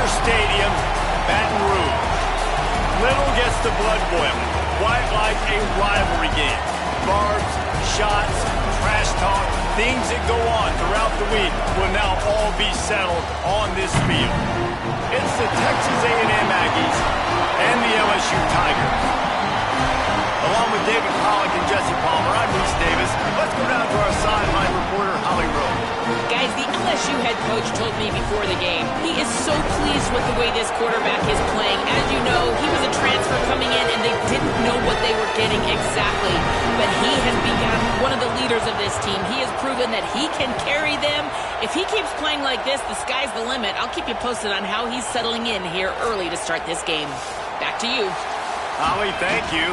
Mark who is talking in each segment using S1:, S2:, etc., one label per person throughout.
S1: Dodger Stadium, Baton Rouge. Little gets the blood boiling, quite like a rivalry game. Barbs, shots, trash talk, things that go on throughout the week will now all be settled on this field. It's the Texas A&M Aggies and the LSU Tigers. Along with David Pollack and Jesse Palmer, I'm Reese Davis. Let's go down to our sideline reporter, Holly Rowe.
S2: Guys, the LSU head coach told me before the game, he is so pleased with the way this quarterback is playing. As you know, he was a transfer coming in, and they didn't know what they were getting exactly. But he has become one of the leaders of this team. He has proven that he can carry them. If he keeps playing like this, the sky's the limit. I'll keep you posted on how he's settling in here early to start this game. Back to you.
S1: Holly, thank you.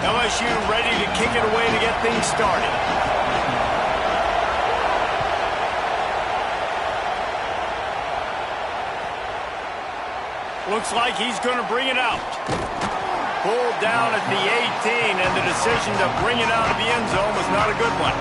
S1: LSU ready to kick it away to get things started. Looks like he's going to bring it out. Pulled down at the 18, and the decision to bring it out of the end zone was not a good one.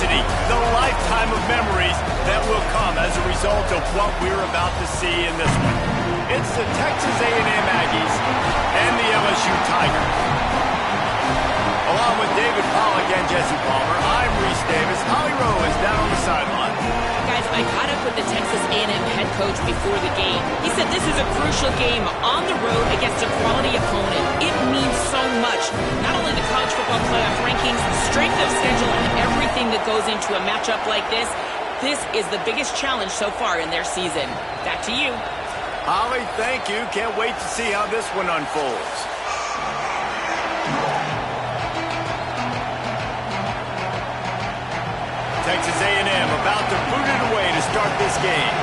S1: The lifetime of memories that will come as a result of what we're about to see in this one. It's the Texas A&M Aggies and the LSU Tigers. Along with David Pollack and Jesse Palmer, I'm Reese Davis. Holly Rowe is down on the sideline.
S2: Guys, I caught up with the Texas A&M head coach before the game. He said this is a crucial game on the road against a quality opponent. It means so much. Not only the college football playoff rankings, strength of schedule, and everything that goes into a matchup like this. This is the biggest challenge so far in their season. Back to you.
S1: Holly, thank you. Can't wait to see how this one unfolds. Texas A&M about to boot it away to start this game.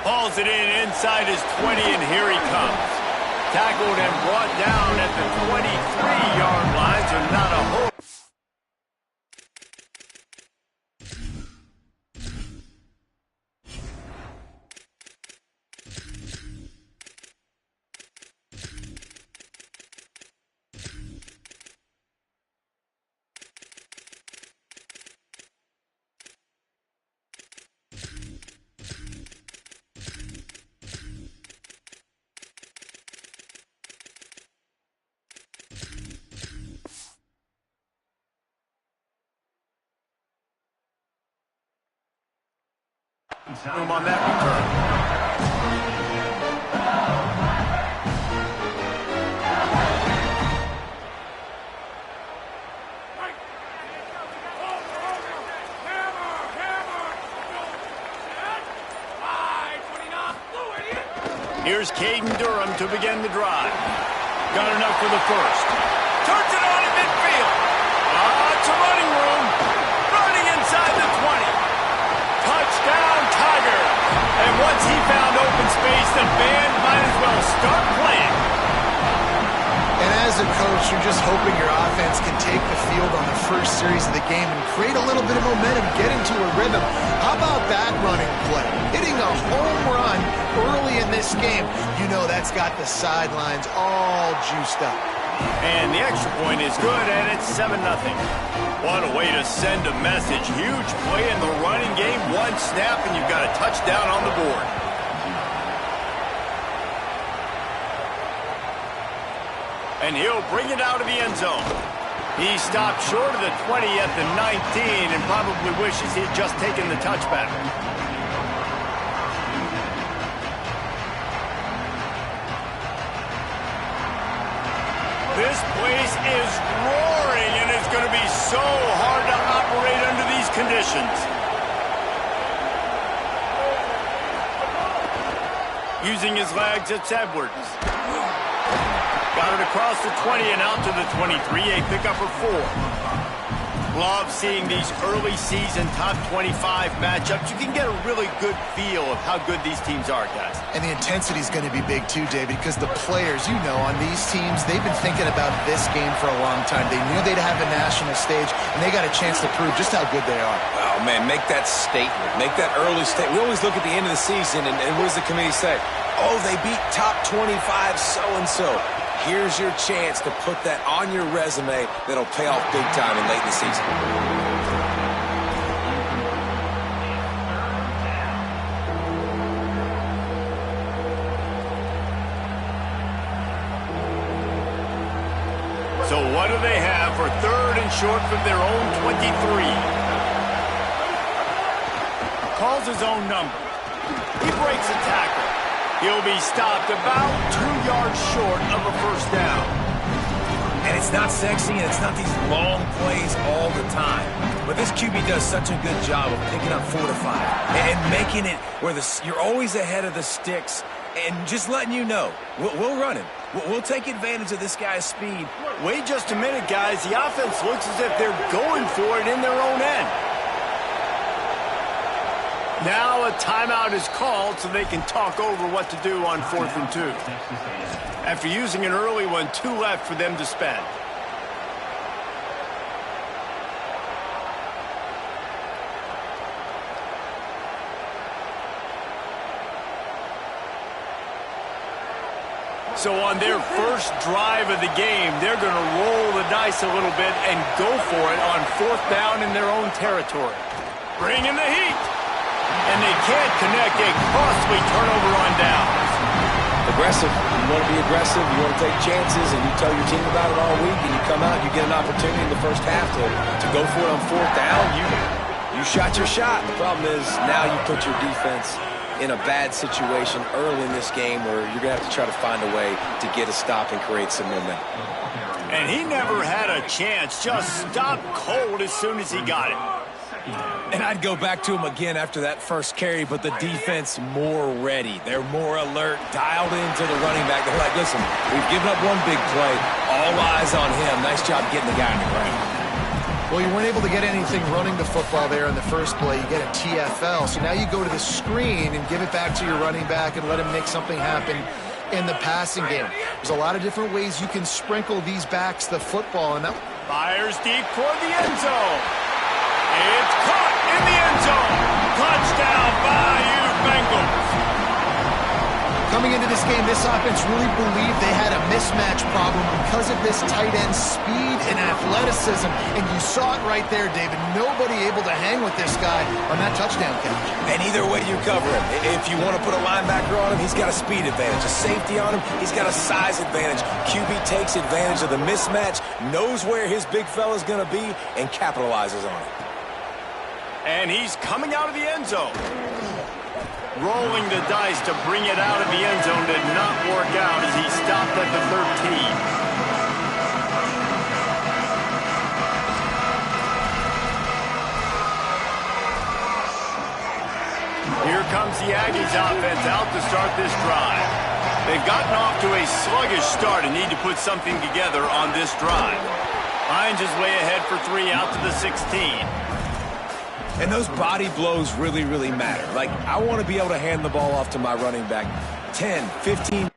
S1: Hauls it in inside his 20, and here he comes. Tackled and brought down at the 23-yard line, so not a whole. Room on that return. Here's Caden Durham to begin the drive. Got enough for the first. Turns it on in midfield. It's a running room. Running inside the 20. Touchdown, Tiger. And once he found open space, the band might as well start playing.
S3: And as a coach, you're just hoping your offense can take the field on the first series of the game and create a little bit of momentum, get into a rhythm. How about that running play? Hitting a home run early in this game. You know that's got the sidelines all juiced up.
S1: And the extra point is good, and it's 7-0. What a way to send a message. Huge play in the running game. One snap, and you've got a touchdown on the board. And he'll bring it out of the end zone. He stopped short of the 20 at the 19 and probably wishes he had just taken the touchback. This place is roaring, and it's going to be so hard to operate under these conditions. Using his legs, it's Edwards. Got it across the 20 and out to the 23, a pickup for 4. Love seeing these early season top 25 matchups. You can get a really good feel of how good these teams are, guys.
S3: And the intensity is going to be big too, David, because the players, you know, on these teams, they've been thinking about this game for a long time. They knew they'd have a national stage, and they got a chance to prove just how good they are.
S4: Oh, man, make that statement. Make that early statement. We always look at the end of the season, and what does the committee say? Oh, they beat top 25 so-and-so. Here's your chance to put that on your resume that'll pay off big time in late in the season.
S1: So what do they have for 3rd and short from their own 23? Calls his own number. He breaks a tackle. He'll be stopped about 2 yards short of a first down.
S4: And it's not sexy, and it's not these long plays all the time. But this QB does such a good job of picking up 4 to 5 and making it where you're always ahead of the sticks and just letting you know, we'll run him. We'll take advantage of this guy's speed.
S1: Wait just a minute, guys. The offense looks as if they're going for it in their own end. Now a timeout is called so they can talk over what to do on 4th and 2. After using an early one, 2 left for them to spend. So on their first drive of the game, they're going to roll the dice a little bit and go for it on 4th down in their own territory. Bring in the heat. And they can't connect a costly turnover on downs.
S4: Aggressive. You want to be aggressive. You want to take chances, and you tell your team about it all week, and you come out, you get an opportunity in the first half to go for it on 4th down. You shot your shot. The problem is now you put your defense in a bad situation early in this game where you're going to have to try to find a way to get a stop and create some momentum.
S1: And he never had a chance. Just stopped cold as soon as he got it.
S4: And I'd go back to him again after that first carry, but the defense more ready. They're more alert, dialed into the running back. They're like, listen, we've given up one big play. All eyes on him. Nice job getting the guy on the ground.
S3: Well, you weren't able to get anything running the football there in the first play. You get a TFL. So now you go to the screen and give it back to your running back and let him make something happen in the passing game. There's a lot of different ways you can sprinkle these backs the football. And that
S1: fires deep toward the end zone. It's caught in the end zone. Touchdown, Bayou Bengals.
S3: Coming into this game, this offense really believed they had a mismatch problem because of this tight end speed and athleticism. And you saw it right there, David. Nobody able to hang with this guy on that touchdown catch.
S4: And either way you cover him. If you want to put a linebacker on him, he's got a speed advantage. A safety on him, he's got a size advantage. QB takes advantage of the mismatch, knows where his big fella's going to be, and capitalizes on it.
S1: And he's coming out of the end zone. Rolling the dice to bring it out of the end zone did not work out as he stopped at the 13. Here comes the Aggies offense out to start this drive. They've gotten off to a sluggish start and need to put something together on this drive. Hines is way ahead for 3 out to the 16.
S4: And those body blows really, really matter. Like, I want to be able to hand the ball off to my running back 10, 15.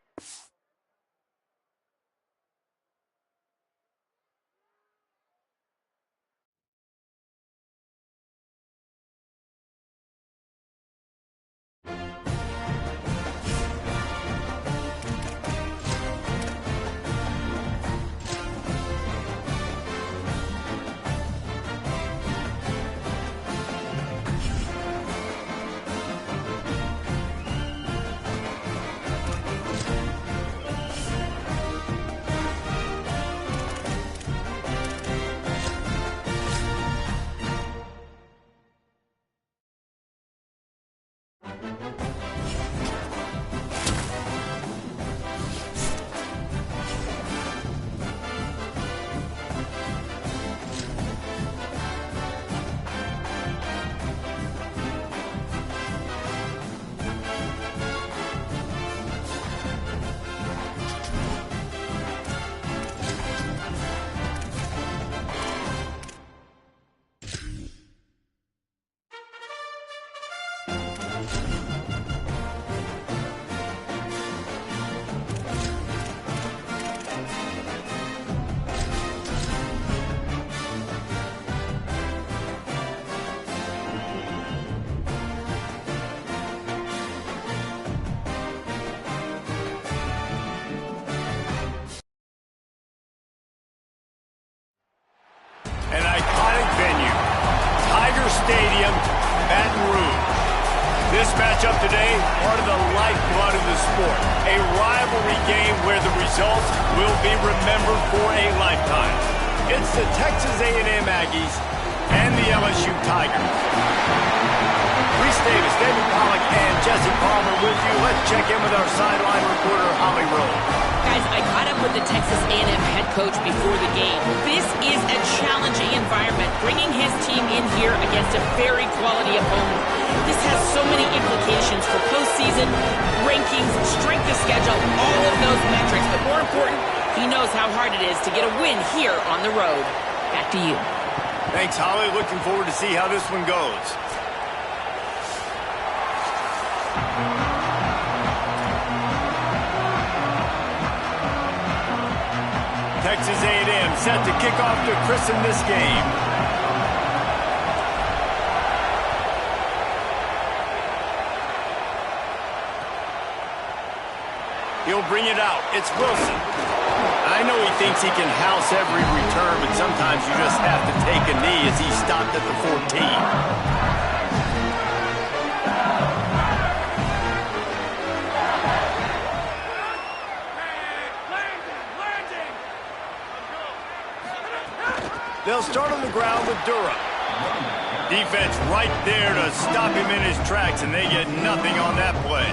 S1: Stadium, Baton Rouge. This matchup today, part of the lifeblood of the sport. A rivalry game where the results will be remembered for a lifetime. It's the Texas A&M Aggies and the LSU Tigers. Reese Davis, David Pollack, and Jesse Palmer with you. Let's check in with our sideline reporter, Holly Rose.
S2: Guys, I caught up with the Texas A&M head coach before the game. This is a challenging environment, bringing his team in here against a very quality opponent. This has so many implications for postseason, rankings, strength of schedule, all of those metrics. But more important, he knows how hard it is to get a win here on the road. Back to you.
S1: Thanks, Holly. Looking forward to see how this one goes. Texas A&M set to kick off to christen this game. He'll bring it out. It's Wilson. I know he thinks he can house every return, but sometimes you just have to take a knee as he stopped at the 14. They'll start on the ground with Durham. Defense right there to stop him in his tracks, and they get nothing on that play.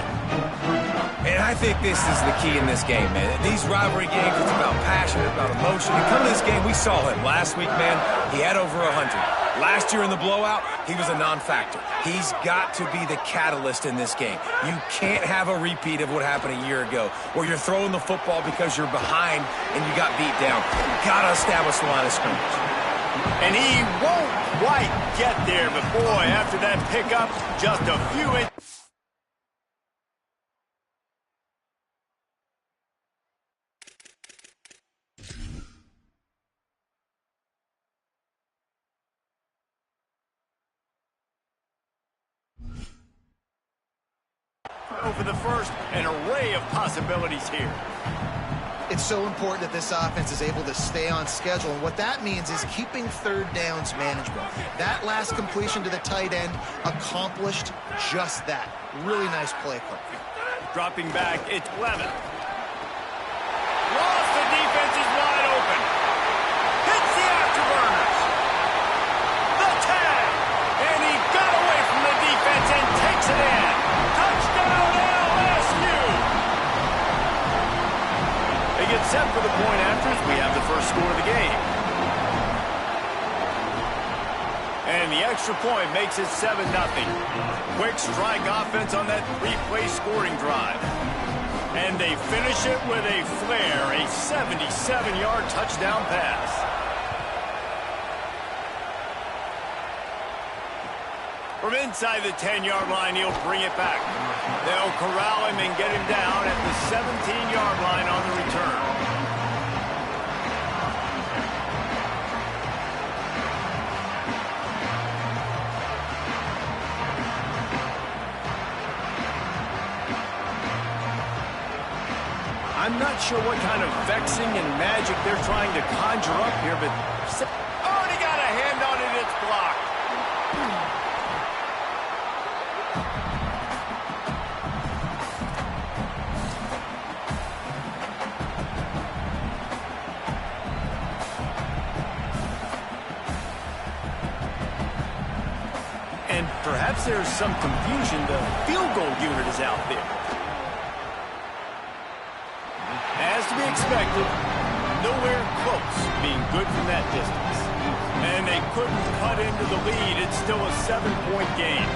S5: And I think this is the key in this game, man. These rivalry games, it's about passion, it's about emotion. And coming to this game, we saw him last week, man. He had over 100. Last year in the blowout, he was a non-factor. He's got to be the catalyst in this game. You can't have a repeat of what happened a year ago, where you're throwing the football because you're behind and you got beat down. Got to establish the line of scrimmage.
S1: And he won't quite get there, but boy, after that pickup, just a few inches. For the first, an array of possibilities here.
S3: It's so important that this offense is able to stay on schedule, and what that means is keeping third downs manageable. That last completion to the tight end accomplished just that. Really nice play call.
S1: Dropping back, it's Levin. Lost, the defense is wide open. Hits the afterburners. The tag, and he got away from the defense and takes it in. Touchdown, LSU! They get set for the point after as we have the first score of the game. And the extra point makes it 7-0. Quick strike offense on that three-play scoring drive. And they finish it with a flair, a 77-yard touchdown pass. From inside the 10-yard line, he'll bring it back. They'll corral him and get him down at the 17-yard line on the return. I'm not sure what kind of vexing and magic they're trying to conjure up here, but already got a hand on it, it's blocked. And perhaps there's some confusion. The field goal unit is out there. As to be expected, nowhere close being good from that distance. And they couldn't cut into the lead. It's still a 7-point game.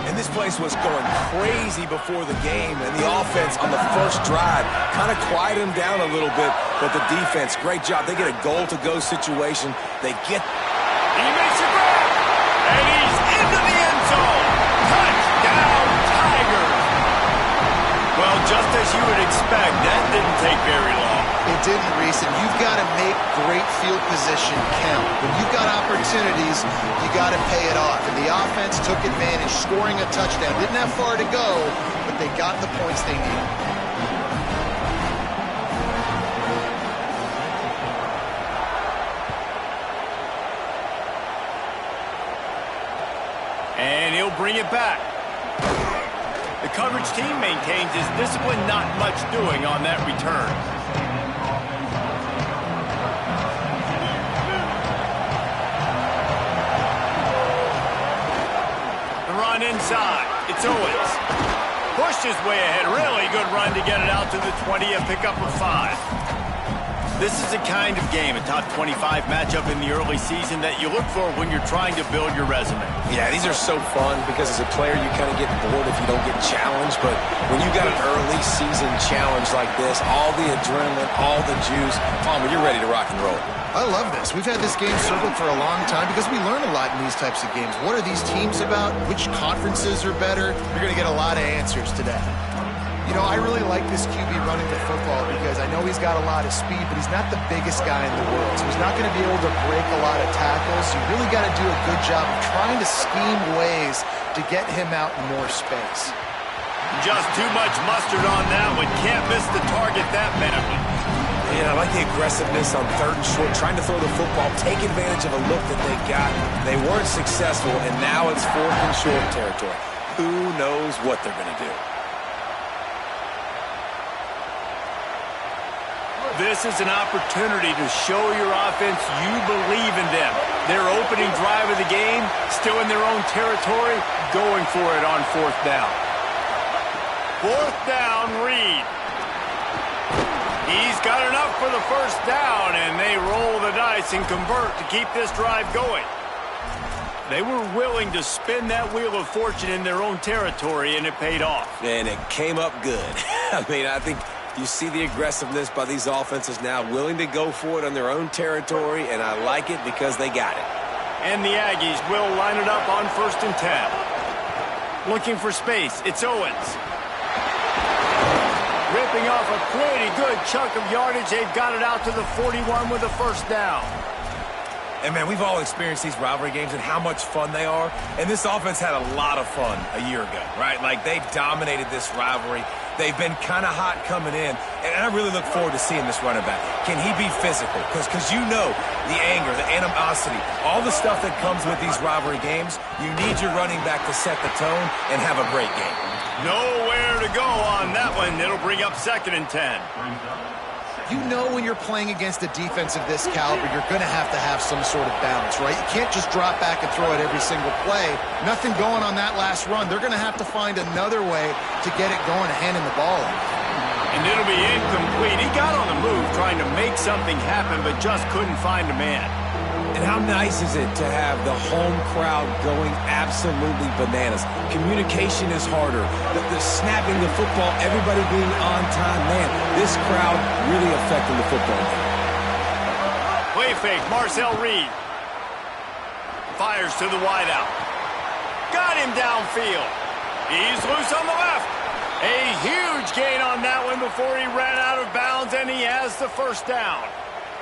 S5: And this place was going crazy before the game, and the offense on the first drive kind of quieted them down a little bit, but the defense, great job. They get a goal-to-go situation. They get...
S1: He makes a grab, and he's into the end zone. Touchdown, Tigers. Well, just as you would expect, that didn't take very long.
S3: It didn't, Reese, and you've got to make great field position count. When you've got opportunities, you got to pay it off. And the offense took advantage, scoring a touchdown. Didn't have far to go, but they got the points they needed.
S1: He'll bring it back. The coverage team maintains his discipline, not much doing on that return. The run inside. It's Owens. Pushed his way ahead. Really good run to get it out to the 20, a pickup of 5. This is the kind of game, a top 25 matchup in the early season, that you look for when you're trying to build your resume.
S4: Yeah, these are so fun because as a player, you kind of get bored if you don't get challenged. But when you got an early season challenge like this, all the adrenaline, all the juice, you're ready to rock and roll.
S3: I love this. We've had this game circled for a long time because we learn a lot in these types of games. What are these teams about? Which conferences are better? You're going to get a lot of answers today. You know, I really like this QB running the football because I know he's got a lot of speed, but he's not the biggest guy in the world. So he's not going to be able to break a lot of tackles. So you really got to do a good job of trying to scheme ways to get him out in more space.
S1: Just too much mustard on that one. Can't miss the target that badly.
S5: Yeah, I like the aggressiveness on 3rd and short, trying to throw the football, take advantage of a look that they got. They weren't successful, and now it's 4th and short territory. Who knows what they're going to do?
S1: This is an opportunity to show your offense you believe in them. Their opening drive of the game, still in their own territory, going for it on 4th down. 4th down, Reed. He's got enough for the 1st down, and they roll the dice and convert to keep this drive going. They were willing to spin that wheel of fortune in their own territory, and it paid off.
S4: And it came up good. I mean, I think you see the aggressiveness by these offenses now, willing to go for it on their own territory, and I like it because they got it.
S1: And the Aggies will line it up on 1st and 10. Looking for space, it's Owens. Ripping off a pretty good chunk of yardage. They've got it out to the 41 with a 1st down.
S5: And, man, we've all experienced these rivalry games and how much fun they are. And this offense had a lot of fun a year ago, right? Like, they dominated this rivalry. They've been kind of hot coming in. And I really look forward to seeing this running back. Can he be physical? Because you know the anger, the animosity, all the stuff that comes with these rivalry games, you need your running back to set the tone and have a great game.
S1: Nowhere to go on that one. It'll bring up 2nd and 10.
S3: You know when you're playing against a defense of this caliber, you're going to have some sort of balance, right? You can't just drop back and throw it every single play. Nothing going on that last run. They're going to have to find another way to get it going, handing the ball off.
S1: And it'll be incomplete. He got on the move trying to make something happen, but just couldn't find a man.
S4: And how nice is it to have the home crowd going absolutely bananas? Communication is harder. The snapping the football, everybody being on time. Man, this crowd really affecting the football game.
S1: Play fake, Marcel Reed. Fires to the wideout. Got him downfield. He's loose on the left. A huge gain on that one before he ran out of bounds, and he has the 1st down.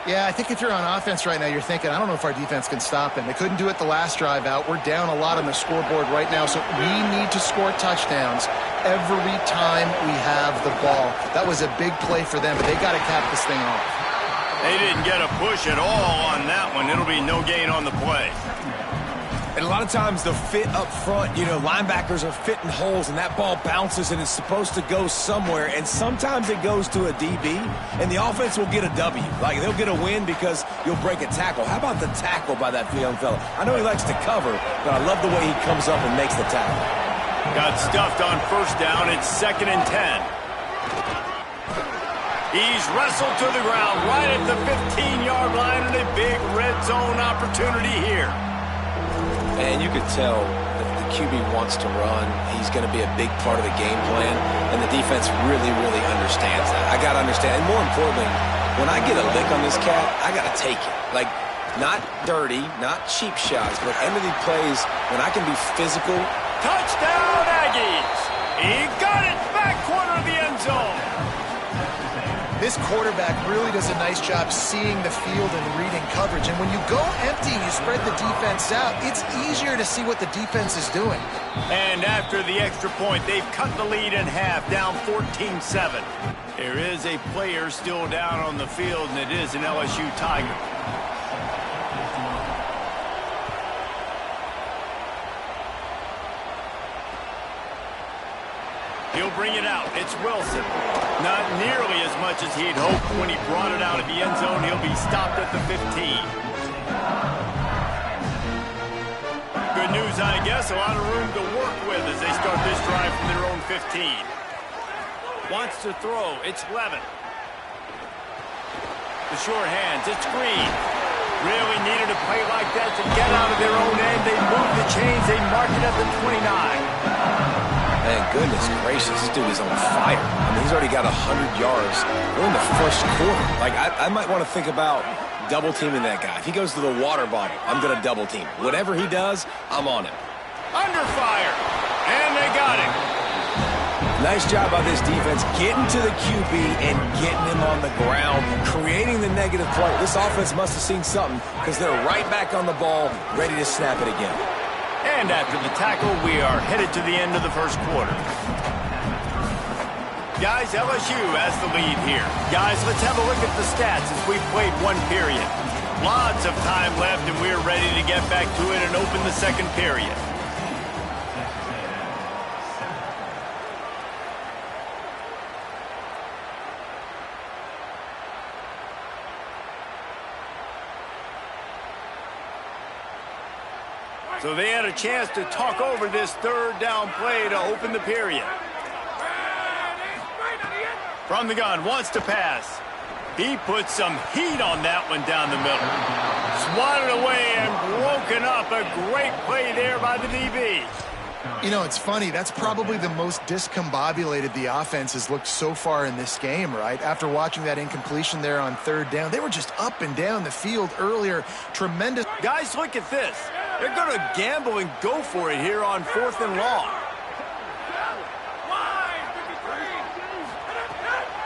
S3: Yeah, I think if you're on offense right now, you're thinking, I don't know if our defense can stop him. They couldn't do it the last drive out. We're down a lot on the scoreboard right now, so we need to score touchdowns every time we have the ball. That was a big play for them, but they got to cap this thing off.
S1: They didn't get a push at all on that one. It'll be no gain on the play.
S5: And a lot of times the fit up front, you know, linebackers are fitting holes and that ball bounces and it's supposed to go somewhere. And sometimes it goes to a DB and the offense will get a W. Like they'll get a win because you'll break a tackle. How about the tackle by that young fella? I know he likes to cover, but I love the way he comes up and makes the tackle.
S1: Got stuffed on 1st down. It's 2nd and 10. He's wrestled to the ground right at the 15-yard line and a big red zone opportunity here.
S4: And you could tell that the QB wants to run. He's going to be a big part of the game plan, and the defense really, really understands that. I got to understand, and more importantly, when I get a lick on this cat, I got to take it. Like, not dirty, not cheap shots, but end of the plays when I can be physical.
S1: Touchdown, Aggies! He got it back corner of the end zone.
S3: This quarterback really does a nice job seeing the field and reading coverage. And when you go empty and you spread the defense out, it's easier to see what the defense is doing.
S1: And after the extra point, they've cut the lead in half, down 14-7. There is a player still down on the field, and it is an LSU Tiger. He'll bring it out. It's Wilson. Not nearly as much as he'd hoped when he brought it out of the end zone. He'll be stopped at the 15. Good news, I guess. A lot of room to work with as they start this drive from their own 15. Wants to throw. It's Levin. The short hands. It's Green. Really needed a play like that to get out of their own end. They move the chains. They mark it at the 29.
S4: Man, goodness gracious, this dude is on fire. I mean, he's already got 100 yards. We're in the first quarter. Like, I might want to think about double-teaming that guy. If he goes to the water bottle, I'm going to double-team. Whatever he does, I'm on him.
S1: Under fire. And they got him.
S4: Nice job by this defense getting to the QB and getting him on the ground, creating the negative play. This offense must have seen something because they're right back on the ball, ready to snap it again.
S1: And after the tackle, we are headed to the end of the first quarter. Guys, LSU has the lead here. Guys, let's have a look at the stats as we played one period. Lots of time left, and we're ready to get back to it and open the second period. So they had a chance to talk over this third down play to open the period. From the gun, wants to pass. He put some heat on that one down the middle. Swatted away and broken up. A great play there by the DB.
S3: You know, it's funny. That's probably the most discombobulated the offense has looked so far in this game, right? After watching that incompletion there on third down, they were just up and down the field earlier. Tremendous.
S1: Guys, look at this. They're going to gamble and go for it here on 4th and long.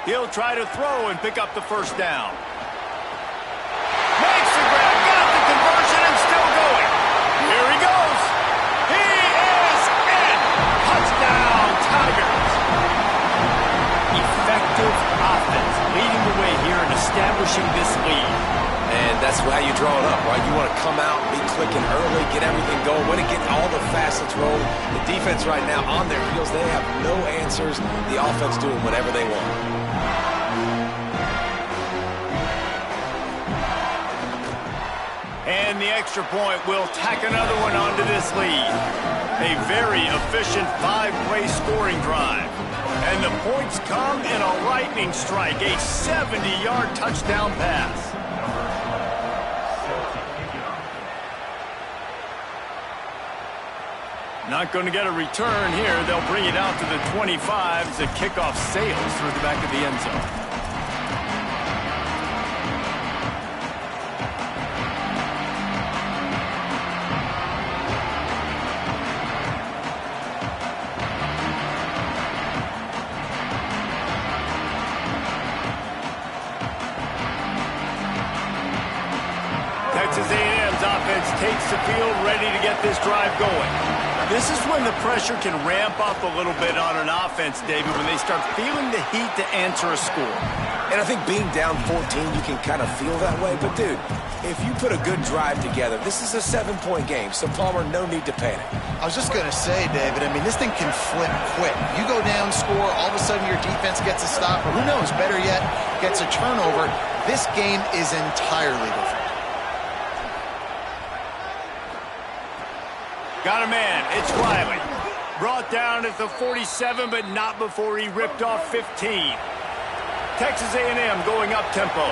S1: He'll try to throw and pick up the first down. Makes the grab, got the conversion, and still going. Here he goes. He is in. Touchdown, Tigers. Effective offense leading the way here and establishing this lead.
S4: And that's how you draw it up, right? You want to come out, be clicking early, get everything going, want to get all the facets rolling. The defense right now on their heels, they have no answers. The offense doing whatever they want.
S1: And the extra point will tack another one onto this lead. A very efficient 5-play scoring drive. And the points come in a lightning strike, a 70-yard touchdown pass. Not going to get a return here. They'll bring it out to the 25 as the kickoff sails through the back of the end zone. Texas A&M's offense takes the field, ready to get this drive going. This is when the pressure can ramp up a little bit on an offense, David, when they start feeling the heat to answer a score.
S4: And I think being down 14, you can kind of feel that way. But, dude, if you put a good drive together, this is a 7-point game. So, Palmer, no need to panic.
S3: I was just going to say, David, I mean, this thing can flip quick. You go down, score, all of a sudden your defense gets a stop, or who knows, better yet, gets a turnover. This game is entirely different.
S1: Got a man. It's Riley. Brought down at the 47, but not before he ripped off 15. Texas A&M going up-tempo.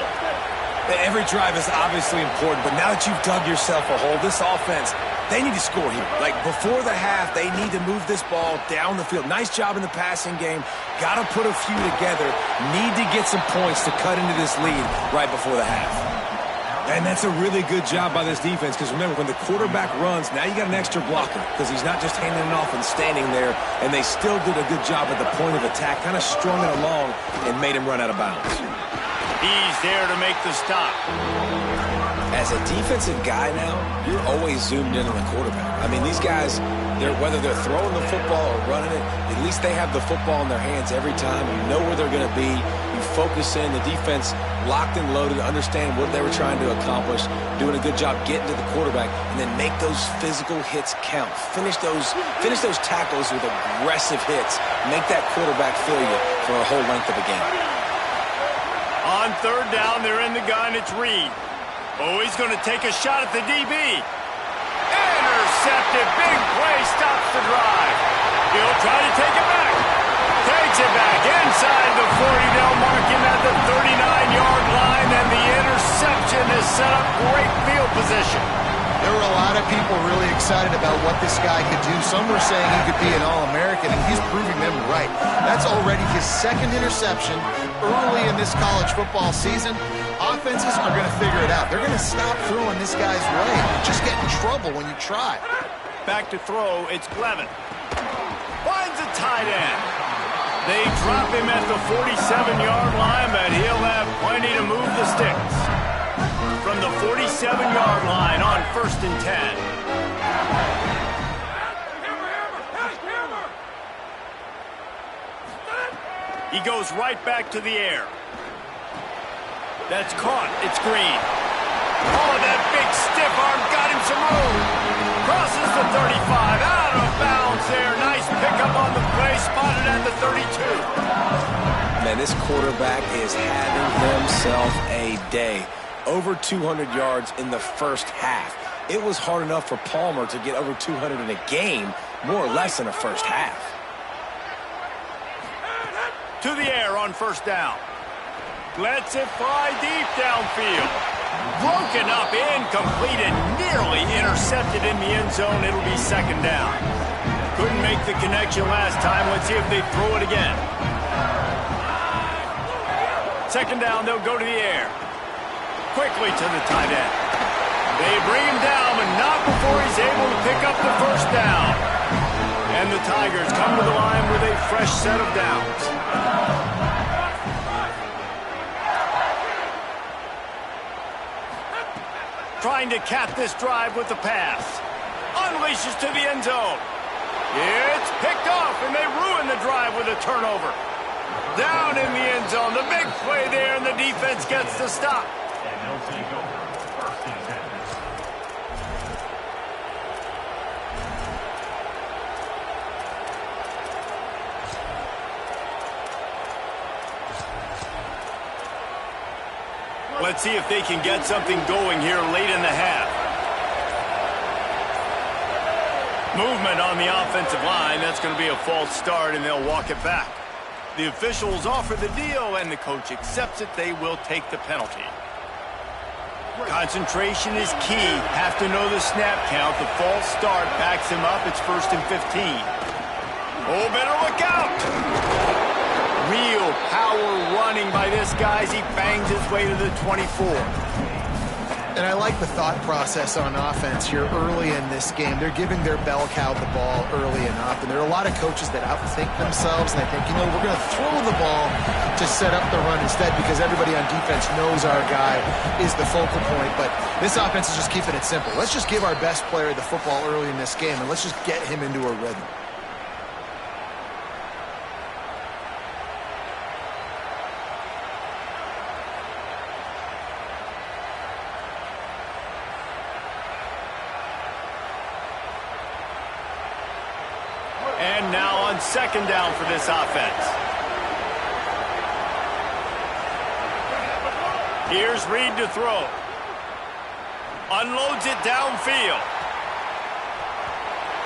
S4: Every drive is obviously important, but now that you've dug yourself a hole, this offense, they need to score here. Like, before the half, they need to move this ball down the field. Nice job in the passing game. Got to put a few together. Need to get some points to cut into this lead right before the half. And that's a really good job by this defense because, remember, when the quarterback runs, now you got an extra blocker because he's not just handing it off and standing there, and they still did a good job at the point of attack, kind of strung it along and made him run out of bounds.
S1: He's there to make the stop.
S4: As a defensive guy now, you're always zoomed in on the quarterback. I mean, these guys, whether they're throwing the football or running it, at least they have the football in their hands every time. You know where they're going to be. You focus in. The defense locked and loaded, understand what they were trying to accomplish, doing a good job getting to the quarterback, and then make those physical hits count. Finish those tackles with aggressive hits. Make that quarterback feel you for a whole length of a game.
S1: On third down, they're in the gun. It's Reed. Oh, he's going to take a shot at the DB. Intercepted. Big play. Stops the drive. He'll try to take it back. Takes it back inside the 40. They'll mark him at the 39-yard line, and the interception has set up great field position.
S3: There were a lot of people really excited about what this guy could do. Some were saying he could be an All-American, and he's proving them right. That's already his second interception early in this college football season. Offenses are going to figure it out. They're going to stop throwing this guy's way. You just get in trouble when you try.
S1: Back to throw, it's Clevin. Finds a tight end. They drop him at the 47-yard line, but he'll have plenty to move the sticks. From the 47-yard line on 1st and 10. He goes right back to the air. That's caught. It's Green. Oh, that big stiff arm got him some room. Crosses the 35. Out of bounds there. Nice pickup on the play. Spotted at the 32.
S4: Man, this quarterback is having himself a day. Over 200 yards in the first half. It was hard enough for Palmer to get over 200 in a game, more or less in the first half.
S1: To the air on 1st down. Lets it fly deep downfield. Broken up, incomplete, and nearly intercepted in the end zone. It'll be 2nd down. Couldn't make the connection last time. Let's see if they throw it again. 2nd down, they'll go to the air. Quickly to the tight end. They bring him down, but not before he's able to pick up the 1st down. And the Tigers come to the line with a fresh set of downs. Trying to cap this drive with the pass. Unleashes to the end zone. It's picked off, and they ruin the drive with a turnover. Down in the end zone. The big play there, and the defense gets the stop. Let's see if they can get something going here late in the half. Movement on the offensive line. That's going to be a false start, and they'll walk it back. The officials offer the deal, and the coach accepts it. They will take the penalty. Concentration is key. Have to know the snap count. The false start backs him up. It's 1st and 15. Oh, better look out! Real power running by this guy as he bangs his way to the 24.
S3: And I like the thought process on offense here early in this game. They're giving their bell cow the ball early enough, and there are a lot of coaches that outthink themselves, and they think, we're going to throw the ball to set up the run instead because everybody on defense knows our guy is the focal point. But this offense is just keeping it simple. Let's just give our best player the football early in this game, and let's just get him into a rhythm.
S1: And now on 2nd down for this offense. Here's Reed to throw. Unloads it downfield.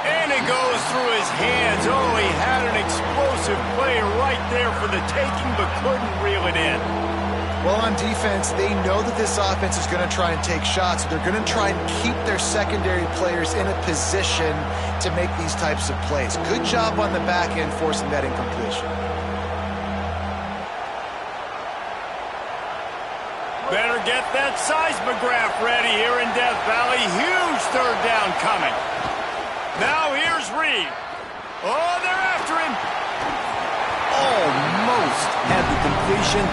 S1: And it goes through his hands. Oh, he had an explosive play right there for the taking, but couldn't reel it in.
S3: Well, on defense, they know that this offense is going to try and take shots. They're going to try and keep their secondary players in a position to make these types of plays. Good job on the back end forcing that incompletion.
S1: Better get that seismograph ready here in Death Valley. Huge 3rd down coming. Now here's Reed. Oh, they're after him. Almost had the completion.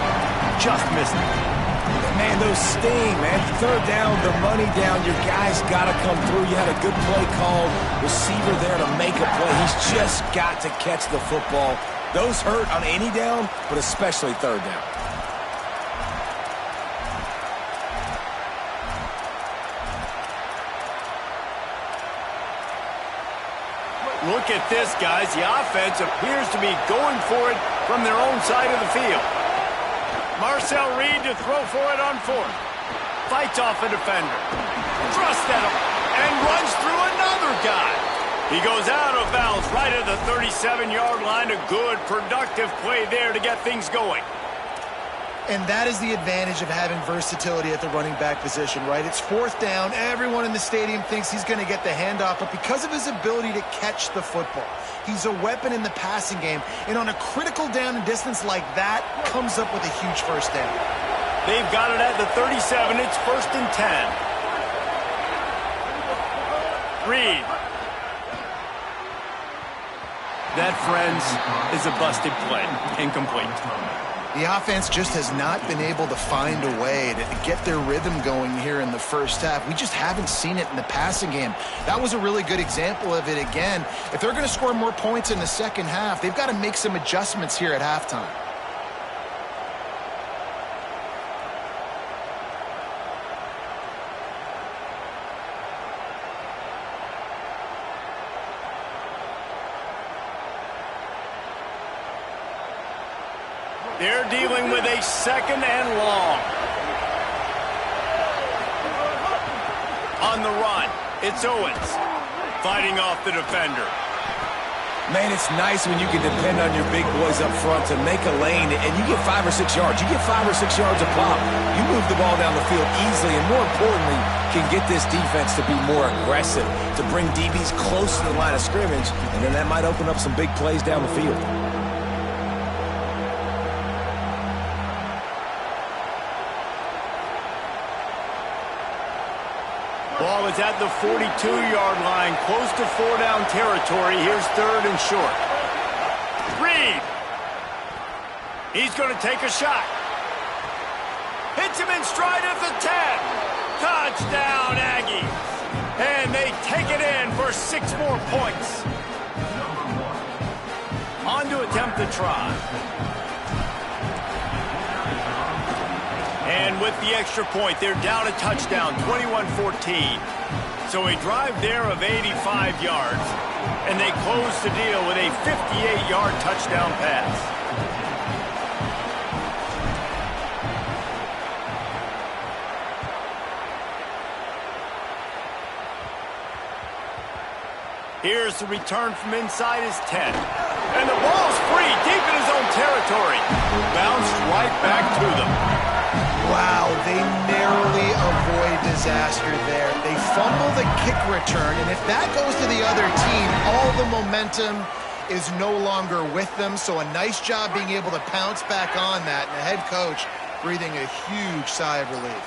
S1: Just missed it.
S5: Man, those sting, man. Third down, the money down. Your guy's got to come through. You had a good play called. Receiver there to make a play. He's just got to catch the football. Those hurt on any down, but especially third down.
S1: Look at this, guys. The offense appears to be going for it from their own side of the field. Marcel Reed to throw for it on fourth. Fights off a defender. Thrusts at him and runs through another guy. He goes out of bounds right at the 37-yard line. A good, productive play there to get things going.
S3: And that is the advantage of having versatility at the running back position, right? It's fourth down. Everyone in the stadium thinks he's going to get the handoff, but because of his ability to catch the football, he's a weapon in the passing game. And on a critical down and distance like that, comes up with a huge first down.
S1: They've got it at the 37. It's 1st and 10. Reed. That, friends, is a busted play. Incomplete.
S3: The offense just has not been able to find a way to get their rhythm going here in the first half. We just haven't seen it in the passing game. That was a really good example of it again. If they're going to score more points in the second half, they've got to make some adjustments here at halftime.
S1: They're dealing with a 2nd and long. On the run, it's Owens fighting off the defender.
S5: Man, it's nice when you can depend on your big boys up front to make a lane, and you get 5 or 6 yards. You get 5 or 6 yards a pop. You move the ball down the field easily, and more importantly, can get this defense to be more aggressive, to bring DBs close to the line of scrimmage, and then that might open up some big plays down the field.
S1: Ball is at the 42-yard line, close to 4-down territory. Here's 3rd and short. Reed. He's going to take a shot. Hits him in stride at the 10. Touchdown, Aggies. And they take it in for 6 more points. On to attempt the try. And with the extra point, they're down a touchdown, 21-14. So a drive there of 85 yards, and they close the deal with a 58-yard touchdown pass. Here's the return from inside his 10. And the ball's free, deep in his own territory. Bounced right back to them.
S3: Wow, they narrowly avoid disaster there. They fumble the kick return, and if that goes to the other team, all the momentum is no longer with them. So a nice job being able to pounce back on that, and the head coach breathing a huge sigh of relief.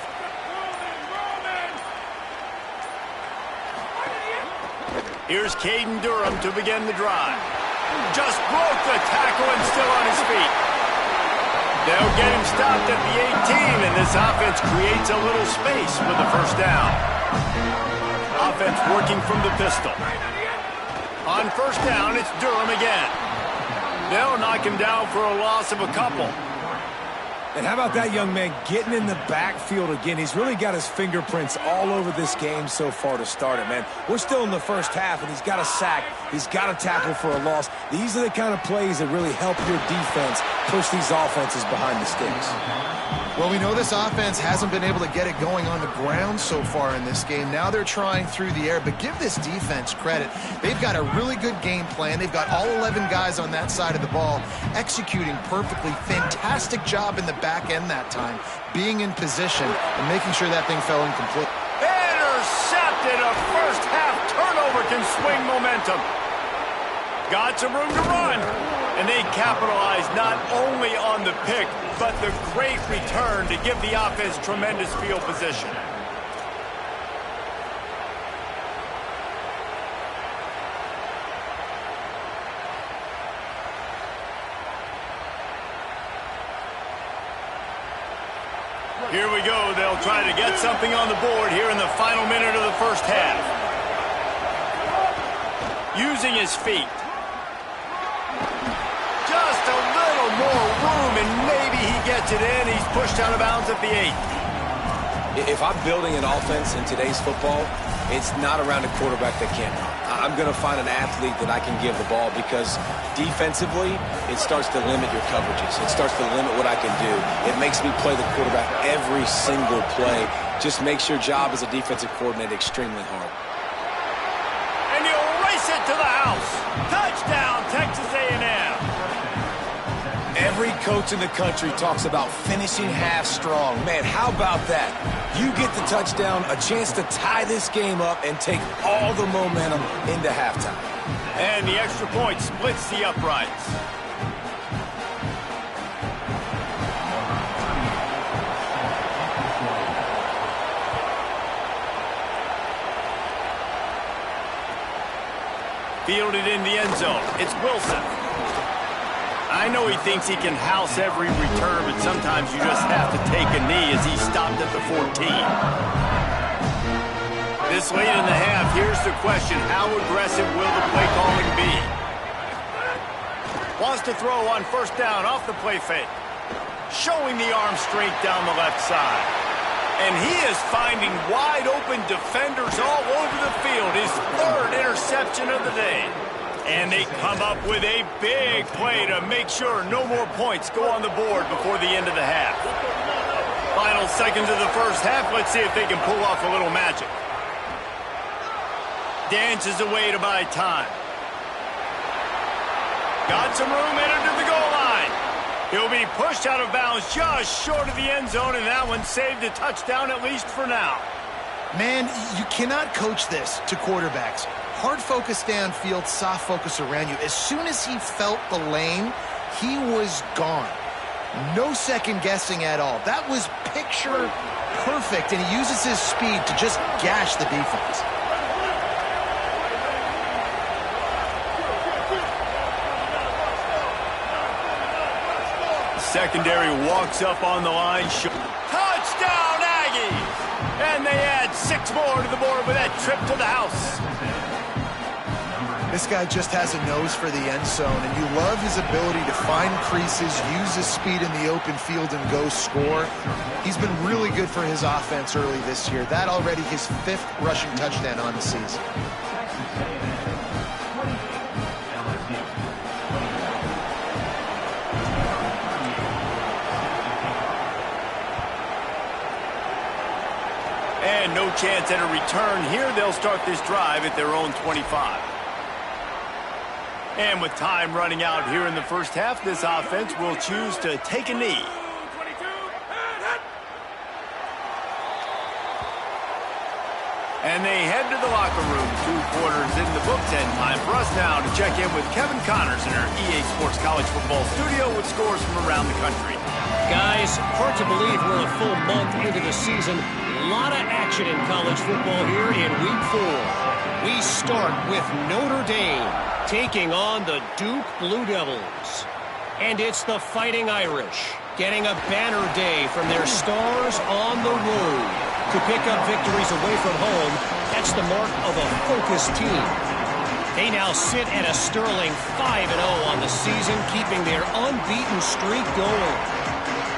S1: Here's Caden Durham to begin the drive. Just broke the tackle and still on his feet. They'll get him stopped at the 18, and this offense creates a little space with the first down. Offense working from the pistol. On first down, it's Durham again. They'll knock him down for a loss of a couple.
S5: And how about that young man getting in the backfield again? He's really got his fingerprints all over this game so far to start it, man. We're still in the first half, and he's got a sack. He's got a tackle for a loss. These are the kind of plays that really help your defense push these offenses behind the sticks.
S3: Well, we know this offense hasn't been able to get it going on the ground so far in this game. Now they're trying through the air, but give this defense credit. They've got a really good game plan. They've got all 11 guys on that side of the ball executing perfectly. Fantastic job in the back end that time, being in position and making sure that thing fell incomplete.
S1: Intercepted. A first half turnover can swing momentum. Got some room to run. And they capitalize not only on the pick, but the great return to give the offense tremendous field position. Here we go. They'll try to get something on the board here in the final minute of the first half. Using his feet. Just a little more room, and maybe he gets it in. He's pushed out of bounds at the 8.
S4: If I'm building an offense in today's football, it's not around a quarterback that can't run. I'm going to find an athlete that I can give the ball because defensively, it starts to limit your coverages. It starts to limit what I can do. It makes me play the quarterback every single play. Just makes your job as a defensive coordinator extremely hard.
S1: And he'll race it to the house. Touchdown, Texas A&M.
S5: Every coach in the country talks about finishing half strong. Man, how about that? You get the touchdown, a chance to tie this game up and take all the momentum into halftime.
S1: And the extra point splits the uprights. Fielded in the end zone. It's Wilson. I know he thinks he can house every return, but sometimes you just have to take a knee as he stopped at the 14. This late in the half, here's the question. How aggressive will the play calling be? Wants to throw on first down off the play fake. Showing the arm strength down the left side. And he is finding wide open defenders all over the field. His third interception of the day. And they come up with a big play to make sure no more points go on the board before the end of the half. Final seconds of the first half. Let's see if they can pull off a little magic. Dances away to buy time. Got some room, entered to the goal line. He'll be pushed out of bounds just short of the end zone, and that one saved a touchdown at least for now.
S3: Man, you cannot coach this to quarterbacks. Hard focus downfield, soft focus around you. As soon as he felt the lane, he was gone. No second guessing at all. That was picture perfect, and he uses his speed to just gash the defense.
S1: Secondary walks up on the line. Touchdown, Aggies! And they add 6 more to the board with that trip to the house.
S3: This guy just has a nose for the end zone, and you love his ability to find creases, use his speed in the open field, and go score. He's been really good for his offense early this year. That already his 5th rushing touchdown on the season.
S1: And no chance at a return here. They'll start this drive at their own 25. And with time running out here in the first half, this offense will choose to take a knee. And they head to the locker room. 2 quarters in the books, and time for us now to check in with Kevin Connors in our EA Sports College Football studio with scores from around the country.
S6: Guys, hard to believe we're a full month into the season. A lot of action in college football here in Week 4. We start with Notre Dame taking on the Duke Blue Devils. And it's the Fighting Irish getting a banner day from their stars on the road. To pick up victories away from home, that's the mark of a focused team. They now sit at a sterling 5-0 on the season, keeping their unbeaten streak going.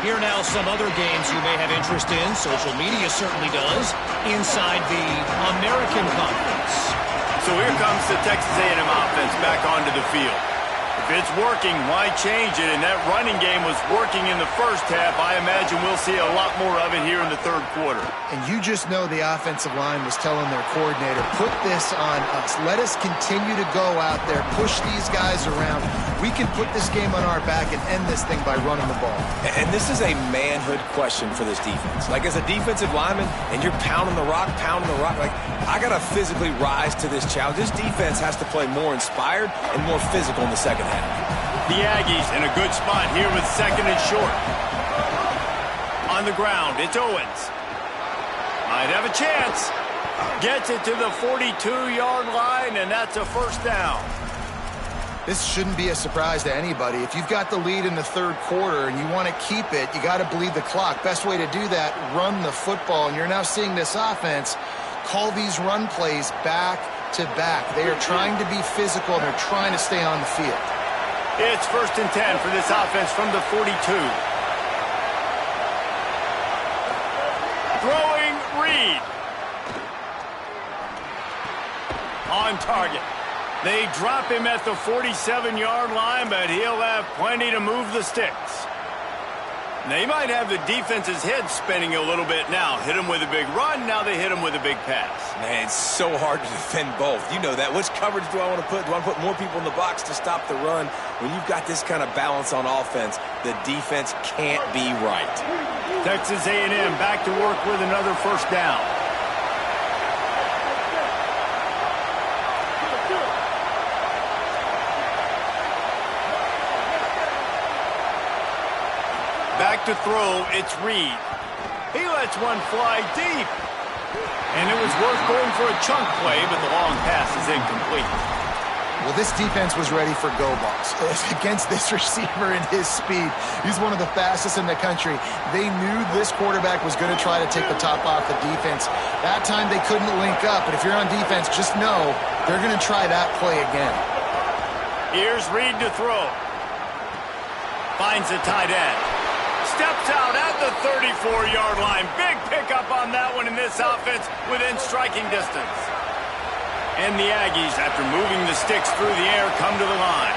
S6: Here now some other games you may have interest in, social media certainly does, inside the American Conference.
S1: So here comes the Texas A&M offense back onto the field. If it's working, why change it? And that running game was working in the first half. I imagine we'll see a lot more of it here in the third quarter.
S3: And you just know the offensive line was telling their coordinator, put this on us. Let us continue to go out there, push these guys around. We can put this game on our back and end this thing by running the ball.
S4: And this is a manhood question for this defense. Like, as a defensive lineman, and you're pounding the rock, like, I got to physically rise to this challenge. This defense has to play more inspired and more physical in the second half.
S1: The Aggies in a good spot here with 2nd and short. On the ground, it's Owens. Might have a chance. Gets it to the 42-yard line, and that's a first down.
S3: This shouldn't be a surprise to anybody. If you've got the lead in the third quarter and you want to keep it, you got to bleed the clock. Best way to do that, run the football. And you're now seeing this offense call these run plays back to back. They are trying to be physical, and they're trying to stay on the field.
S1: It's 1st and 10 for this offense from the 42. Throwing Reed. On target. They drop him at the 47-yard line, but he'll have plenty to move the sticks. They might have the defense's head spinning a little bit now. Hit him with a big run, now they hit him with a big pass.
S5: Man, it's so hard to defend both. You know that. Which coverage do I want to put? Do I want to put more people in the box to stop the run? When you've got this kind of balance on offense, the defense can't be right.
S1: Texas A&M back to work with another first down. Back to throw, it's Reed. He lets one fly deep. And it was worth going for a chunk play, but the long pass is incomplete.
S3: Well, this defense was ready for go balls. Against this receiver and his speed, he's one of the fastest in the country. They knew this quarterback was going to try to take the top off the defense. That time they couldn't link up, but if you're on defense, just know they're going to try that play again.
S1: Here's Reed to throw. Finds a tight end. Steps out at the 34-yard line. Big pickup on that one in this offense within striking distance. And the Aggies, after moving the sticks through the air, come to the line.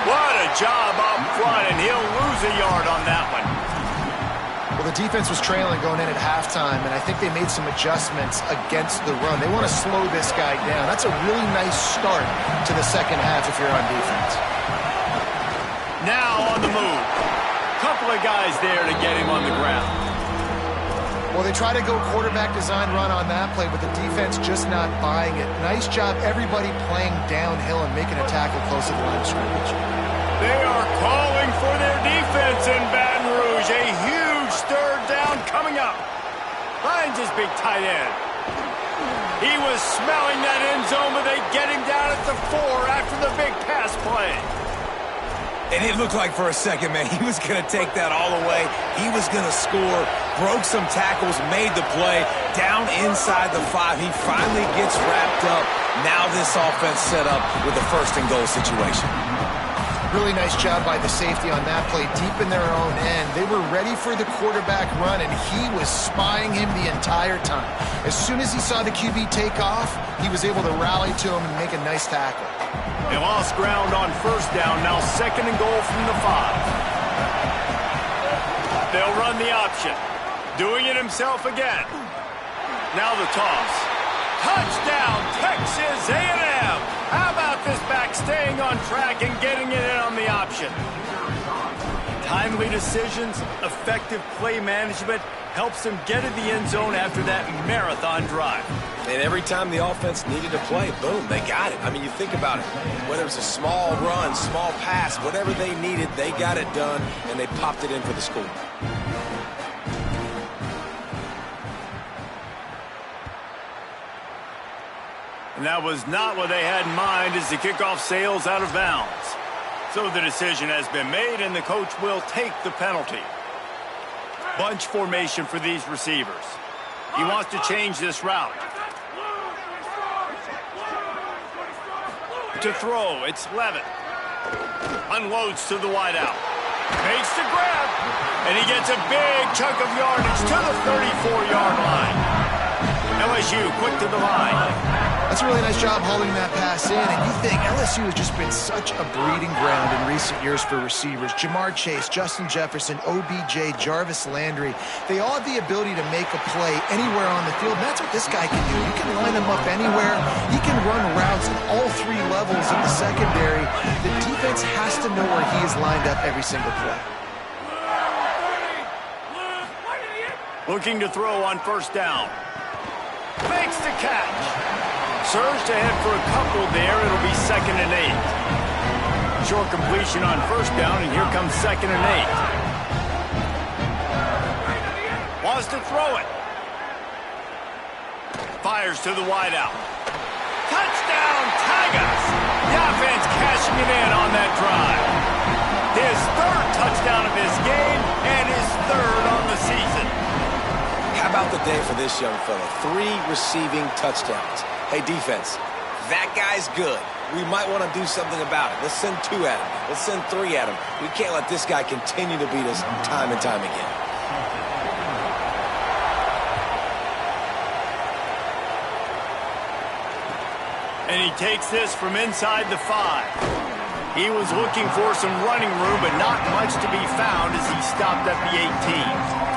S1: What a job up front, and he'll lose a yard on that one.
S3: Well, the defense was trailing going in at halftime, and I think they made some adjustments against the run. They want to slow this guy down. That's a really nice start to the second half if you're on defense.
S1: Now on the move. Couple of guys there to get him on the ground.
S3: Well, they try to go quarterback design run on that play, but the defense just not buying it. Nice job, everybody playing downhill and making a tackle close to the line of scrimmage.
S1: They are calling for their defense in Baton Rouge. A huge third down coming up. Finds his big tight end. He was smelling that end zone, but they get him down at the 4 after the big pass play.
S5: And it looked like for a second, man, he was going to take that all the way. He was going to score, broke some tackles, made the play, down inside the 5. He finally gets wrapped up. Now this offense set up with a 1st and goal situation.
S3: Really nice job by the safety on that play, deep in their own end. They were ready for the quarterback run, and he was spying him the entire time. As soon as he saw the QB take off, he was able to rally to him and make a nice tackle.
S1: They lost ground on first down, now 2nd and goal from the 5. They'll run the option. Doing it himself again. Now the toss. Touchdown, Texas A&M. How about this back staying on track and getting it in on the option? Timely decisions, effective play management helps them get in the end zone after that marathon drive.
S4: And every time the offense needed a play, boom, they got it. I mean, you think about it. Whether it's a small run, small pass, whatever they needed, they got it done, and they popped it in for the score.
S1: And that was not what they had in mind as the kickoff sails out of bounds. So the decision has been made, and the coach will take the penalty. Bunch formation for these receivers. He wants to change this route. To throw, it's Levitt. Unloads to the wideout. Makes the grab. And he gets a big chunk of yardage to the 34-yard line. LSU quick to the line.
S3: That's a really nice job holding that pass in, and you think LSU has just been such a breeding ground in recent years for receivers. Jamar Chase, Justin Jefferson, OBJ, Jarvis Landry, they all have the ability to make a play anywhere on the field, and that's what this guy can do. You can line him up anywhere. He can run routes at all 3 levels of the secondary. The defense has to know where he is lined up every single play.
S1: Looking to throw on first down. Makes the catch. Surged ahead for a couple there. It'll be 2nd and 8. Short completion on first down, and here comes 2nd and 8. Wants to throw it. Fires to the wideout. Touchdown, Tigers! Yeah,
S4: the day for this young fella. 3 receiving touchdowns. Hey, defense, that guy's good. We might want to do something about it. Let's send 2 at him. Let's send 3 at him. We can't let this guy continue to beat us time and time again.
S1: And he takes this from inside the 5. He was looking for some running room, but not much to be found as he stopped at the 18.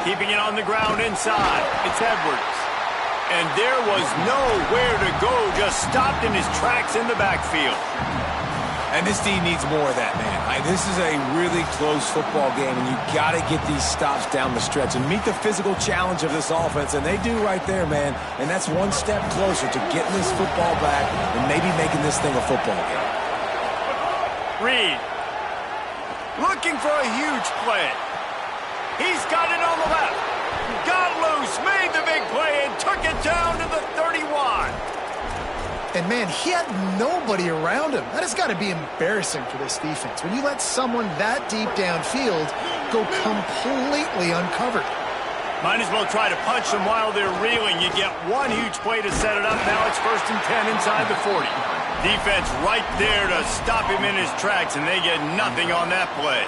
S1: Keeping it on the ground inside. It's Edwards. And there was nowhere to go, just stopped in his tracks in the backfield.
S5: And this team needs more of that, man. This is a really close football game, and you got to get these stops down the stretch and meet the physical challenge of this offense, and they do right there, man. And that's one step closer to getting this football back and maybe making this thing a football game.
S1: Reed looking for a huge play. He's got it on the left. Got loose, made the big play, and took it down to the 31.
S3: And, man, he had nobody around him. That has got to be embarrassing for this defense. When you let someone that deep downfield go completely uncovered.
S1: Might as well try to punch them while they're reeling. You get one huge play to set it up. Now it's 1st and 10 inside the 40. Defense right there to stop him in his tracks, and they get nothing on that play.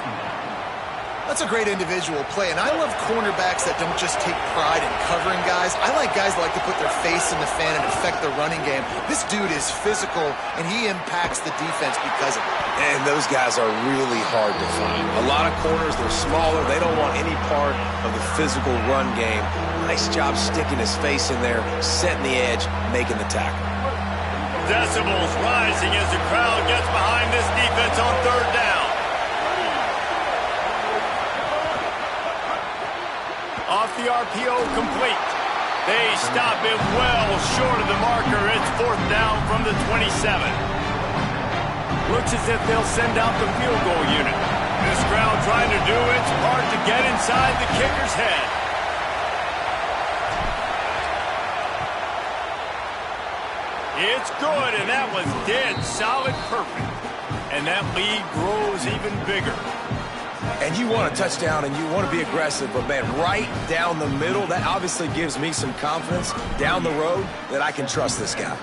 S3: That's a great individual play, and I love cornerbacks that don't just take pride in covering guys. I like guys that like to put their face in the fan and affect the running game. This dude is physical, and he impacts the defense because of it.
S4: And those guys are really hard to find. A lot of corners, they're smaller. They don't want any part of the physical run game. Nice job sticking his face in there, setting the edge, making the tackle.
S1: Decibels rising as the crowd gets behind this defense on 3rd down. Off the RPO, complete. They stop him well short of the marker. It's 4th down from the 27. Looks as if they'll send out the field goal unit. This crowd trying to do its part to get inside the kicker's head. It's good, and that was dead solid perfect. And that lead grows even bigger.
S4: And you want a touchdown and you want to be aggressive, but, man, right down the middle, that obviously gives me some confidence down the road that I can trust this guy.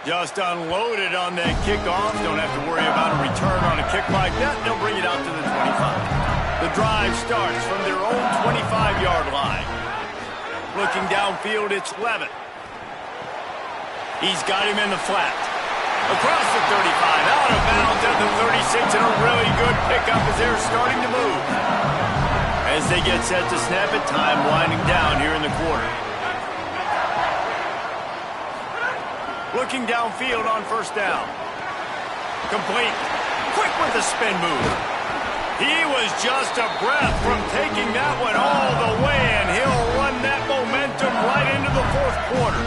S1: Just unloaded on that kickoff. Don't have to worry about a return on a kick like that. They'll bring it out to the 25. The drive starts from their own 25-yard line. Looking downfield, it's Levitt. He's got him in the flat. Across the 35, out of bounds at the 36, and a really good pickup as they're starting to move. As they get set to snap it, time winding down here in the quarter. Looking downfield on 1st down. Complete. Quick with the spin move. He was just a breath from taking that one all the way, and he'll run that momentum right into the 4th quarter.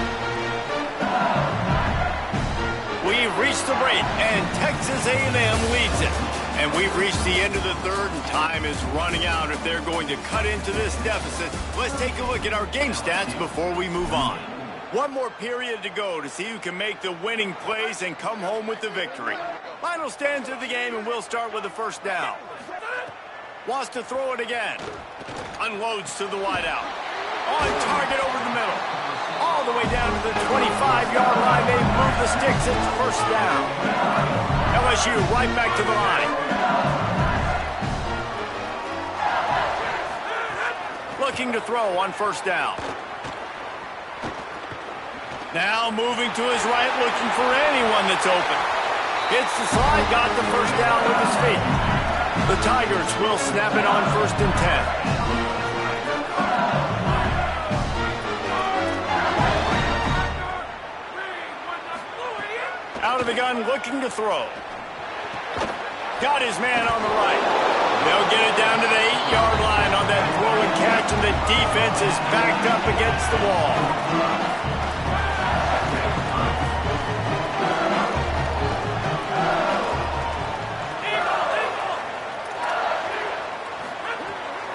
S1: We've reached the break, and Texas A&M leads it. And we've reached the end of the 3rd, and time is running out if they're going to cut into this deficit. Let's take a look at our game stats before we move on. One more period to go to see who can make the winning plays and come home with the victory. Final stands of the game, and we'll start with the 1st down. Wants to throw it again. Unloads to the wideout. On target over the middle. All the way down to the 25-yard line. They move the sticks. It's first down. LSU right back to the line. Looking to throw on first down. Now moving to his right, looking for anyone that's open. Hits the slide, got the first down with his feet. The Tigers will snap it on 1st and 10. Out of the gun, looking to throw. Got his man on the right. They'll get it down to the 8-yard line on that throw and catch, and the defense is backed up against the wall.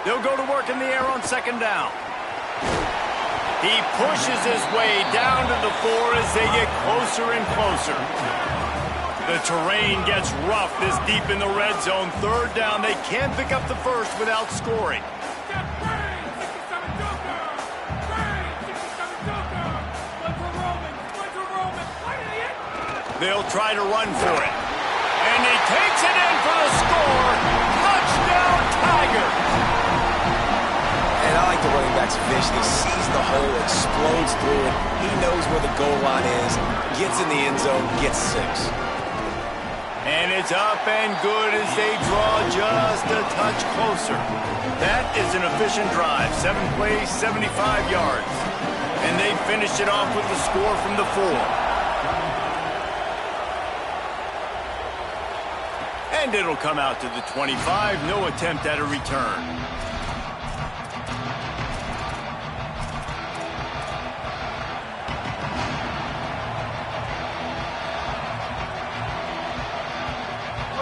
S1: They'll go to work in the air on 2nd down. He pushes his way down to the 4 as they get closer and closer. The terrain gets rough this deep in the red zone. 3rd down, they can't pick up the first without scoring. They'll try to run for it. And he takes it in for the score. Touchdown, Tigers!
S4: And I like the running back's vision. He sees the hole, explodes through it. He knows where the goal line is, gets in the end zone, gets 6.
S1: And it's up and good as they draw just a touch closer. That is an efficient drive. 7 plays, 75 yards. And they finished it off with the score from the 4. And it'll come out to the 25. No attempt at a return.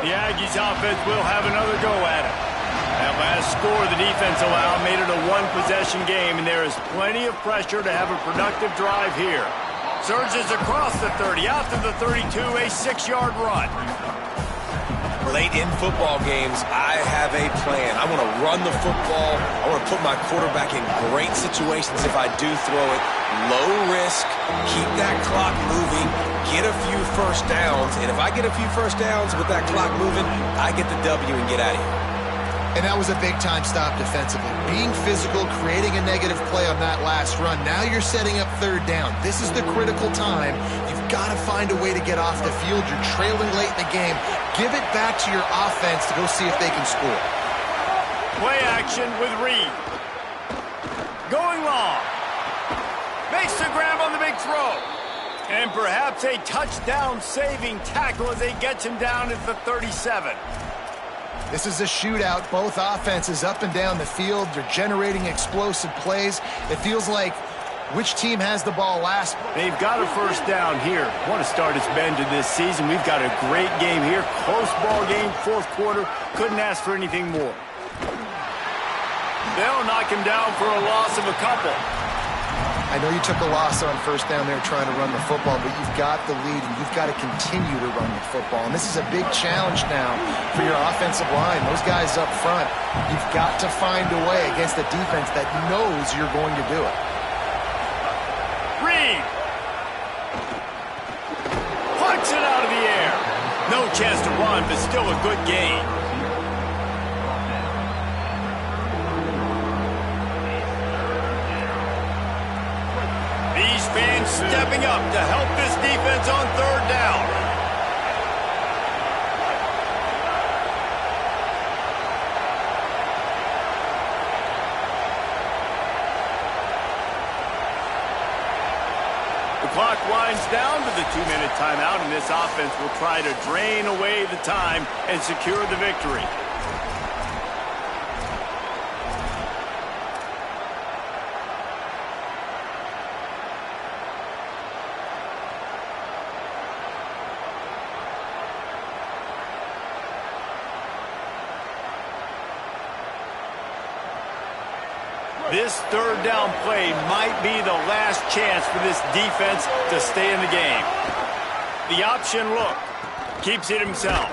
S1: The Aggies offense will have another go at it. That last score the defense allowed made it a 1-possession game, and there is plenty of pressure to have a productive drive here. Surges across the 30, out to the 32, a 6-yard run.
S4: Late in football games, I have a plan. I want to run the football. I want to put my quarterback in great situations if I do throw it. Low risk, keep that clock moving, get a few first downs. And if I get a few first downs with that clock moving, I get the W and get out of here.
S3: And that was a big-time stop defensively. Being physical, creating a negative play on that last run. Now you're setting up 3rd down. This is the critical time. You've got to find a way to get off the field. You're trailing late in the game. Give it back to your offense to go see if they can score.
S1: Play action with Reed. Going long. Makes the grab on the big throw. And perhaps a touchdown-saving tackle as they get him down at the 37.
S3: This is a shootout. Both offenses up and down the field. They're generating explosive plays. It feels like which team has the ball last.
S1: They've got a first down here. Want to start its bend to this season. We've got a great game here. Close ball game, 4th quarter. Couldn't ask for anything more. They'll knock him down for a loss of a couple.
S3: I know you took a loss on first down there trying to run the football, but you've got the lead, and you've got to continue to run the football. And this is a big challenge now for your offensive line. Those guys up front, you've got to find a way against a defense that knows you're going to do it.
S1: Reed plucks it out of the air. No chance to run, but still a good game. These fans stepping up to help this defense on 3rd down. The clock winds down to the 2-minute timeout, and this offense will try to drain away the time and secure the victory. This 3rd down play might be the last chance for this defense to stay in the game. The option look. Keeps it himself.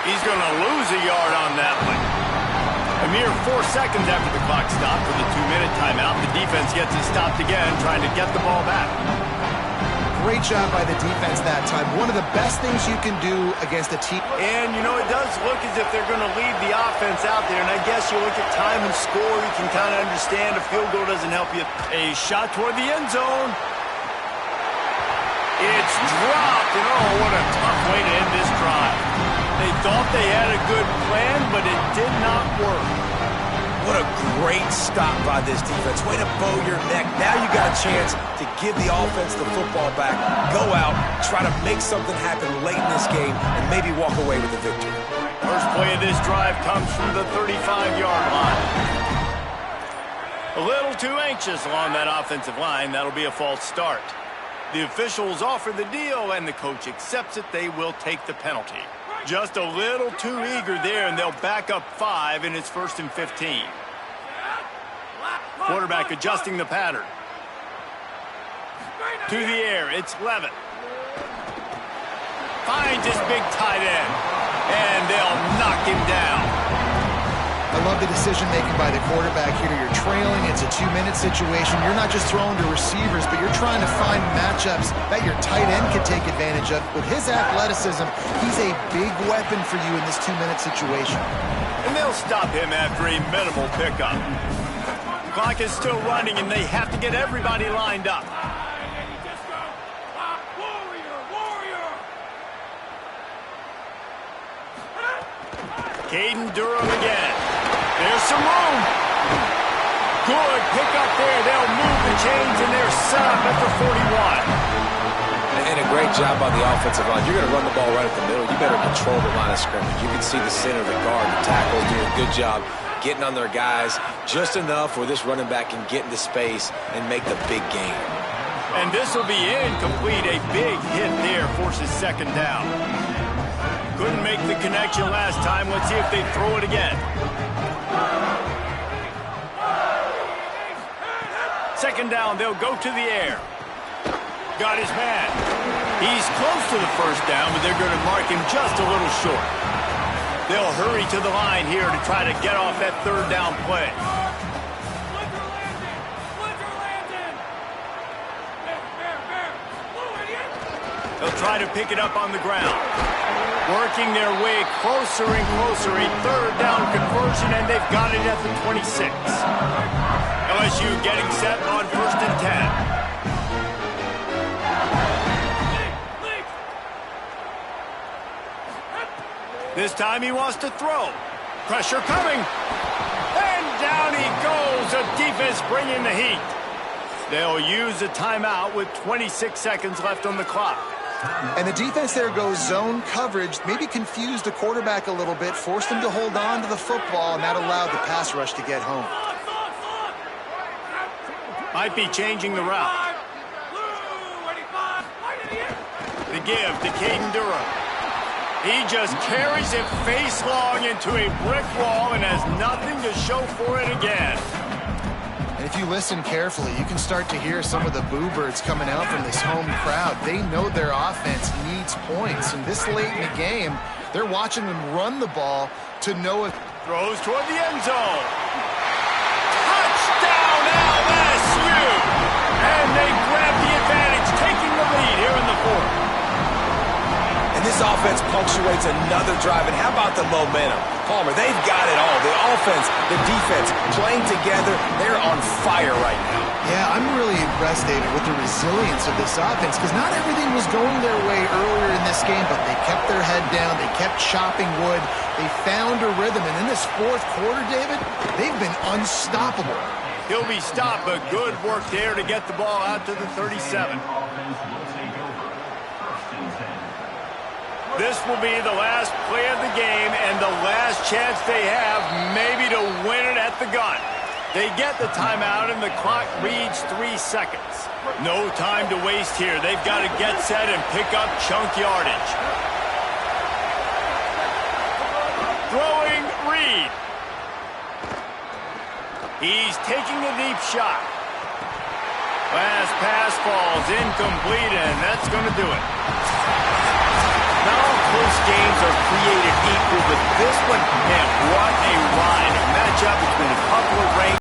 S1: He's going to lose a yard on that one. A mere 4 seconds after the clock stopped for the 2-minute timeout, the defense gets it stopped again, trying to get the ball back.
S3: Great job by the defense that time. One of the best things you can do against a team.
S1: And, you know, it does look as if they're going to leave the offense out there. And I guess you look at time and score, you can kind of understand a field goal doesn't help you. A shot toward the end zone. It's dropped. And, oh, what a tough way to end this drive. They thought they had a good plan, but it did not work.
S5: What a great stop by this defense. Way to bow your neck. Now you got a chance to give the offense the football back, go out, try to make something happen late in this game, and maybe walk away with the victory.
S1: First play of this drive comes from the 35-yard line. A little too anxious along that offensive line. That'll be a false start. The officials offer the deal, and the coach accepts it. They will take the penalty. Just a little too eager there, and they'll back up 5, and it's 1st and 15. Quarterback adjusting the pattern. To the air, it's Levitt. Finds his big tight end, and they'll knock him down.
S3: I love the decision-making by the quarterback here. You're trailing. It's a 2-minute situation. You're not just throwing to receivers, but you're trying to find matchups that your tight end can take advantage of. With his athleticism, he's a big weapon for you in this 2-minute situation.
S1: And they'll stop him after a minimal pickup. The clock is still running, and they have to get everybody lined up. Caden Durham again. There's some room. Good pick up there. They'll move the chains, and they're set up at the 41.
S5: And a great job on the offensive line. You're going to run the ball right at the middle. You better control the line of scrimmage. You can see the center of the guard, the tackles doing a good job getting on their guys just enough where this running back can get into space and make the big game.
S1: And this will be incomplete. A big hit there forces second down. Couldn't make the connection last time. Let's see if they throw it again. Second down, they'll go to the air. Got his man. He's close to the first down, but they're going to mark him just a little short. They'll hurry to the line here to try to get off that third down play. They'll try to pick it up on the ground. Working their way closer and closer. A third down conversion, and they've got it at the 26. LSU getting set on 1st and 10. This time he wants to throw. Pressure coming. And down he goes. The defense bringing the heat. They'll use a timeout with 26 seconds left on the clock.
S3: And the defense there goes zone coverage, maybe confused the quarterback a little bit, forced him to hold on to the football, and that allowed the pass rush to get home.
S1: Might be changing the route. The give to Caden Durham. He just carries it face long into a brick wall and has nothing to show for it again.
S3: And if you listen carefully, you can start to hear some of the boo birds coming out from this home crowd. They know their offense needs points, and this late in the game, they're watching them run the ball to know if...
S1: Throws toward the end zone. Touchdown LSU! And they grab the advantage, taking the lead here in the fourth.
S5: And this offense punctuates another drive. And how about the momentum? Palmer, they've got it all. The offense, the defense, playing together. They're on fire right now.
S3: Yeah, I'm really impressed, David, with the resilience of this offense, because not everything was going their way earlier in this game, but they kept their head down. They kept chopping wood. They found a rhythm. And in this fourth quarter, David, they've been unstoppable.
S1: He'll be stopped, but good work there to get the ball out to the 37. This will be the last play of the game and the last chance they have maybe to win it at the gun. They get the timeout and the clock reads 3 seconds. No time to waste here. They've got to get set and pick up chunk yardage. Throwing Reed. He's taking a deep shot. Last pass falls incomplete, and that's going to do it. Not all close games are created equal, but